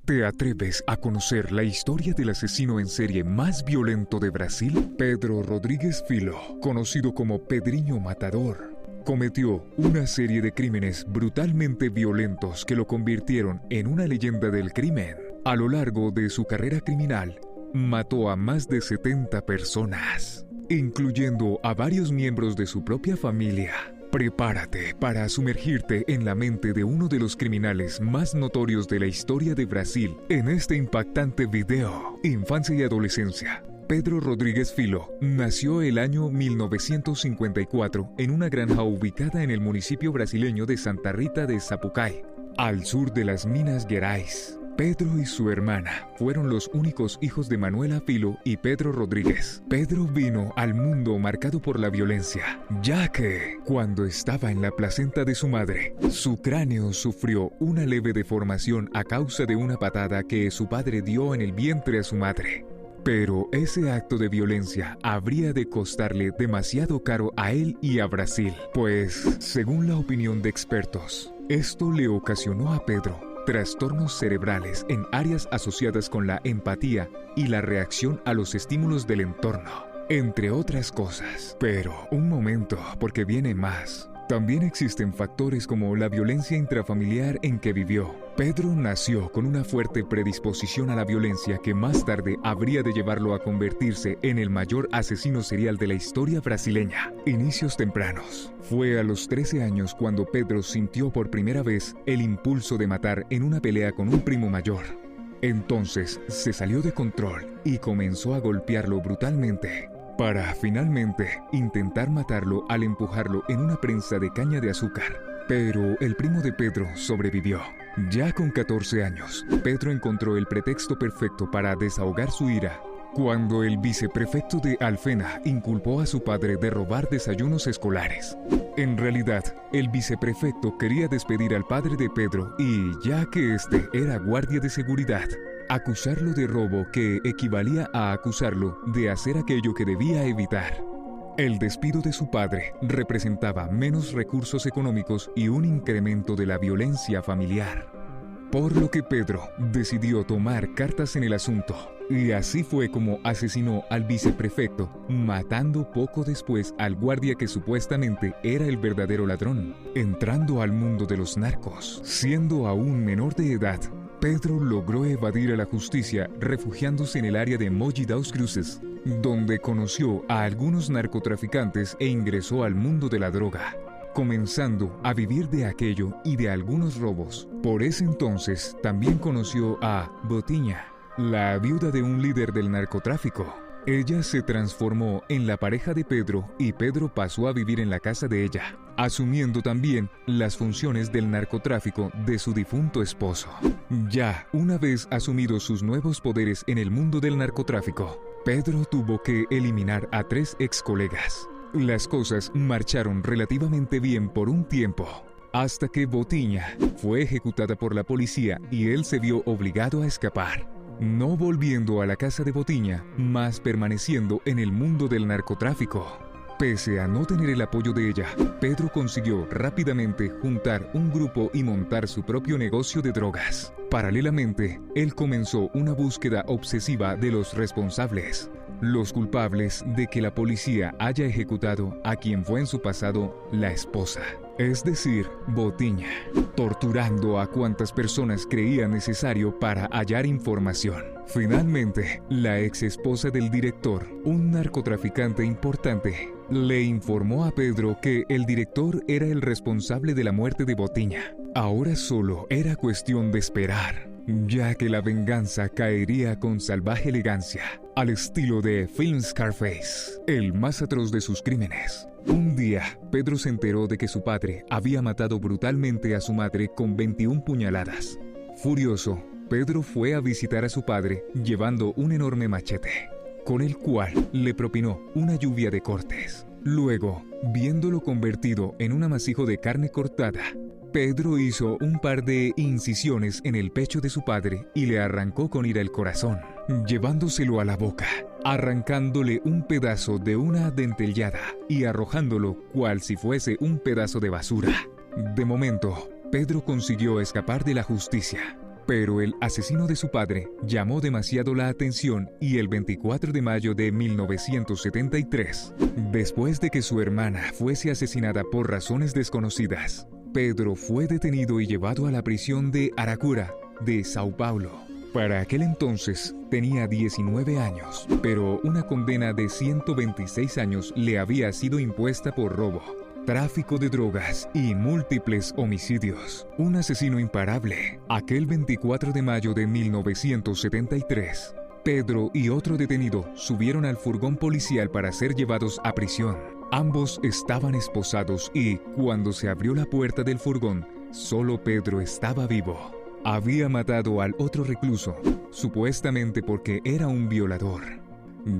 ¿Te atreves a conocer la historia del asesino en serie más violento de Brasil? Pedro Rodrígues Filho, conocido como Pedrinho Matador, cometió una serie de crímenes brutalmente violentos que lo convirtieron en una leyenda del crimen. A lo largo de su carrera criminal, mató a más de 70 personas, incluyendo a varios miembros de su propia familia. Prepárate para sumergirte en la mente de uno de los criminales más notorios de la historia de Brasil en este impactante video. Infancia y adolescencia. Pedro Rodrígues Filho nació el año 1954 en una granja ubicada en el municipio brasileño de Santa Rita de Sapucaí, al sur de las Minas Gerais. Pedro y su hermana fueron los únicos hijos de Manuela Filho y Pedro Rodríguez. Pedro vino al mundo marcado por la violencia, ya que, cuando estaba en la placenta de su madre, su cráneo sufrió una leve deformación a causa de una patada que su padre dio en el vientre a su madre. Pero ese acto de violencia habría de costarle demasiado caro a él y a Brasil, pues, según la opinión de expertos, esto le ocasionó a Pedro trastornos cerebrales en áreas asociadas con la empatía y la reacción a los estímulos del entorno, entre otras cosas. Pero un momento, porque viene más. También existen factores como la violencia intrafamiliar en que vivió. Pedro nació con una fuerte predisposición a la violencia que más tarde habría de llevarlo a convertirse en el mayor asesino serial de la historia brasileña. Inicios tempranos. Fue a los 13 años cuando Pedro sintió por primera vez el impulso de matar en una pelea con un primo mayor. Entonces se salió de control y comenzó a golpearlo brutalmente, para finalmente intentar matarlo al empujarlo en una prensa de caña de azúcar. Pero el primo de Pedro sobrevivió. Ya con 14 años, Pedro encontró el pretexto perfecto para desahogar su ira, cuando el viceprefecto de Alfena inculpó a su padre de robar desayunos escolares. En realidad, el viceprefecto quería despedir al padre de Pedro y, ya que este era guardia de seguridad, acusarlo de robo, que equivalía a acusarlo de hacer aquello que debía evitar. El despido de su padre representaba menos recursos económicos y un incremento de la violencia familiar, por lo que Pedro decidió tomar cartas en el asunto, y así fue como asesinó al viceprefecto, matando poco después al guardia que supuestamente era el verdadero ladrón. Entrando al mundo de los narcos, siendo aún menor de edad, Pedro logró evadir a la justicia refugiándose en el área de Mogi das Cruzes, donde conoció a algunos narcotraficantes e ingresó al mundo de la droga, comenzando a vivir de aquello y de algunos robos. Por ese entonces también conoció a Botinha, la viuda de un líder del narcotráfico. Ella se transformó en la pareja de Pedro y Pedro pasó a vivir en la casa de ella, asumiendo también las funciones del narcotráfico de su difunto esposo. Ya una vez asumidos sus nuevos poderes en el mundo del narcotráfico, Pedro tuvo que eliminar a 3 ex colegas. Las cosas marcharon relativamente bien por un tiempo, hasta que Botinha fue ejecutada por la policía y él se vio obligado a escapar, no volviendo a la casa de Botinha, mas permaneciendo en el mundo del narcotráfico. Pese a no tener el apoyo de ella, Pedro consiguió rápidamente juntar un grupo y montar su propio negocio de drogas. Paralelamente, él comenzó una búsqueda obsesiva de los responsables, los culpables de que la policía haya ejecutado a quien fue en su pasado la esposa, es decir, Botinha, torturando a cuantas personas creía necesario para hallar información. Finalmente, la ex esposa del director, un narcotraficante importante, le informó a Pedro que el director era el responsable de la muerte de Botinha. Ahora solo era cuestión de esperar, ya que la venganza caería con salvaje elegancia, al estilo de Film Scarface, el más atroz de sus crímenes. Un día, Pedro se enteró de que su padre había matado brutalmente a su madre con 21 puñaladas. Furioso, Pedro fue a visitar a su padre llevando un enorme machete, con el cual le propinó una lluvia de cortes. Luego, viéndolo convertido en un amasijo de carne cortada, Pedro hizo un par de incisiones en el pecho de su padre y le arrancó con ira el corazón, llevándoselo a la boca, arrancándole un pedazo de una dentellada y arrojándolo cual si fuese un pedazo de basura. De momento, Pedro consiguió escapar de la justicia, Pero el asesino de su padre llamó demasiado la atención y el 24 de mayo de 1973, después de que su hermana fuese asesinada por razones desconocidas, Pedro fue detenido y llevado a la prisión de Aracura, de Sao Paulo. Para aquel entonces tenía 19 años, pero una condena de 126 años le había sido impuesta por robo, tráfico de drogas y múltiples homicidios. Un asesino imparable. Aquel 24 de mayo de 1973, Pedro y otro detenido subieron al furgón policial para ser llevados a prisión. Ambos estaban esposados y, cuando se abrió la puerta del furgón, solo Pedro estaba vivo. Había matado al otro recluso, supuestamente porque era un violador.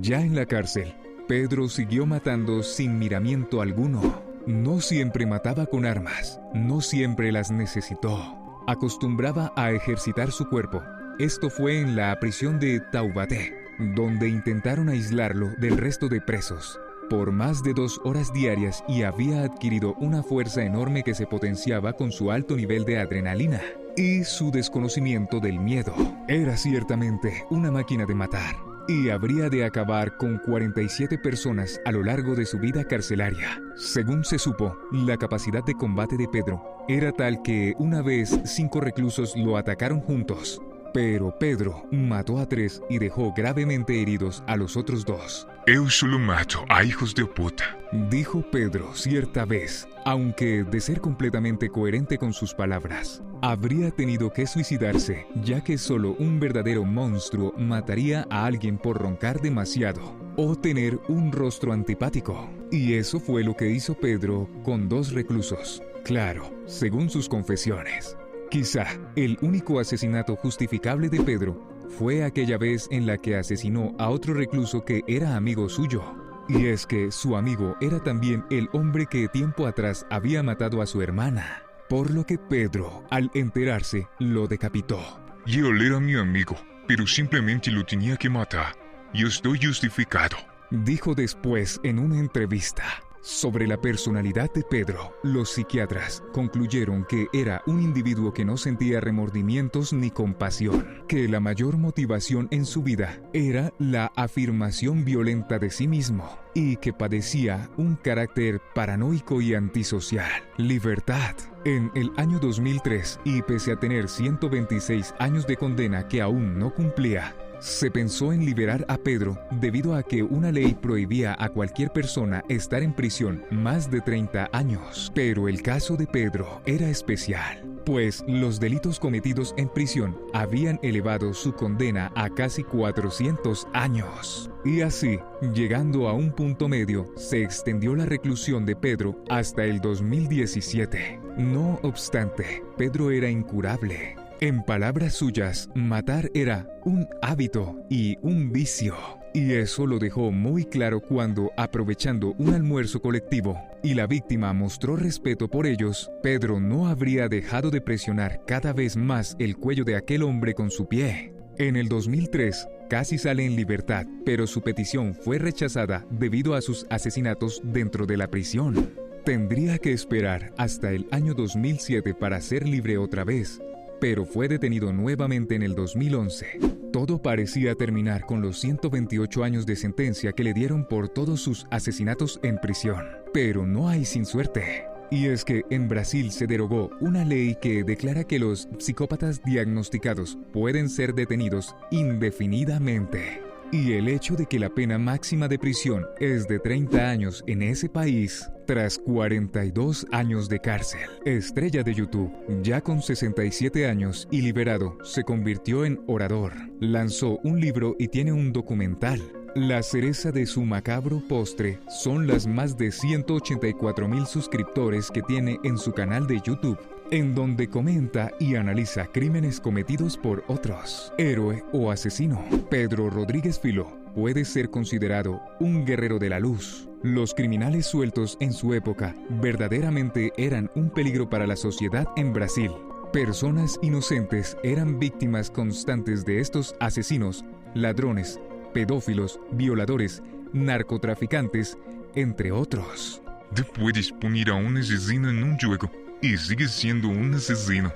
Ya en la cárcel, Pedro siguió matando sin miramiento alguno. No siempre mataba con armas, no siempre las necesitó. Acostumbraba a ejercitar su cuerpo. Esto fue en la prisión de Taubaté, donde intentaron aislarlo del resto de presos por más de 2 horas diarias y había adquirido una fuerza enorme que se potenciaba con su alto nivel de adrenalina y su desconocimiento del miedo. Era ciertamente una máquina de matar y habría de acabar con 47 personas a lo largo de su vida carcelaria. Según se supo, la capacidad de combate de Pedro era tal que una vez 5 reclusos lo atacaron juntos. Pero Pedro mató a 3 y dejó gravemente heridos a los otros 2. Eu solo mato a hijos de puta, dijo Pedro cierta vez, aunque de ser completamente coherente con sus palabras, habría tenido que suicidarse, ya que solo un verdadero monstruo mataría a alguien por roncar demasiado o tener un rostro antipático. Y eso fue lo que hizo Pedro con 2 reclusos. Claro, según sus confesiones. Quizá el único asesinato justificable de Pedro fue aquella vez en la que asesinó a otro recluso que era amigo suyo. Y es que su amigo era también el hombre que tiempo atrás había matado a su hermana. Por lo que Pedro, al enterarse, lo decapitó. Yo era mi amigo, pero simplemente lo tenía que matar. Yo estoy justificado, dijo después en una entrevista. Sobre la personalidad de Pedro, los psiquiatras concluyeron que era un individuo que no sentía remordimientos ni compasión, que la mayor motivación en su vida era la afirmación violenta de sí mismo y que padecía un carácter paranoico y antisocial. Libertad. En el año 2003, y pese a tener 126 años de condena que aún no cumplía, se pensó en liberar a Pedro debido a que una ley prohibía a cualquier persona estar en prisión más de 30 años. Pero el caso de Pedro era especial, pues los delitos cometidos en prisión habían elevado su condena a casi 400 años. Y así, llegando a un punto medio, se extendió la reclusión de Pedro hasta el 2017. No obstante, Pedro era incurable. En palabras suyas, matar era un hábito y un vicio. Y eso lo dejó muy claro cuando, aprovechando un almuerzo colectivo, y la víctima mostró respeto por ellos, Pedro no habría dejado de presionar cada vez más el cuello de aquel hombre con su pie. En el 2003, casi sale en libertad, pero su petición fue rechazada debido a sus asesinatos dentro de la prisión. Tendría que esperar hasta el año 2007 para ser libre otra vez, pero fue detenido nuevamente en el 2011. Todo parecía terminar con los 128 años de sentencia que le dieron por todos sus asesinatos en prisión. Pero no hay sin suerte. Y es que en Brasil se derogó una ley que declara que los psicópatas diagnosticados pueden ser detenidos indefinidamente. Y el hecho de que la pena máxima de prisión es de 30 años en ese país, tras 42 años de cárcel. Estrella de YouTube, ya con 67 años y liberado, se convirtió en orador. Lanzó un libro y tiene un documental. La cereza de su macabro postre son las más de 184,000 suscriptores que tiene en su canal de YouTube, en donde comenta y analiza crímenes cometidos por otros. Héroe o asesino, Pedro Rodríguez Filho puede ser considerado un guerrero de la luz. Los criminales sueltos en su época verdaderamente eran un peligro para la sociedad en Brasil. Personas inocentes eran víctimas constantes de estos asesinos, ladrones, pedófilos, violadores, narcotraficantes, entre otros. Tú puedes poner a un asesino en un juego y sigues siendo un asesino.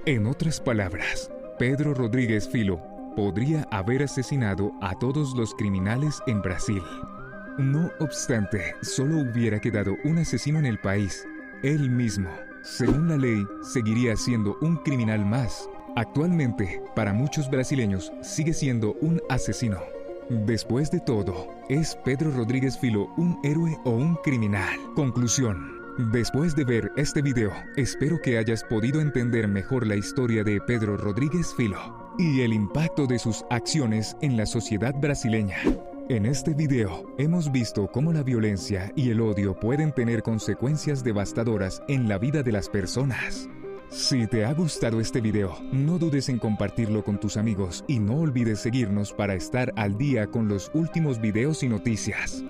En otras palabras, Pedro Rodríguez Filho podría haber asesinado a todos los criminales en Brasil. No obstante, solo hubiera quedado un asesino en el país, él mismo. Según la ley, seguiría siendo un criminal más. Actualmente, para muchos brasileños, sigue siendo un asesino. Después de todo, ¿es Pedro Rodríguez Filho un héroe o un criminal? Conclusión. Después de ver este video, espero que hayas podido entender mejor la historia de Pedro Rodríguez Filho y el impacto de sus acciones en la sociedad brasileña. En este video, hemos visto cómo la violencia y el odio pueden tener consecuencias devastadoras en la vida de las personas. Si te ha gustado este video, no dudes en compartirlo con tus amigos y no olvides seguirnos para estar al día con los últimos videos y noticias.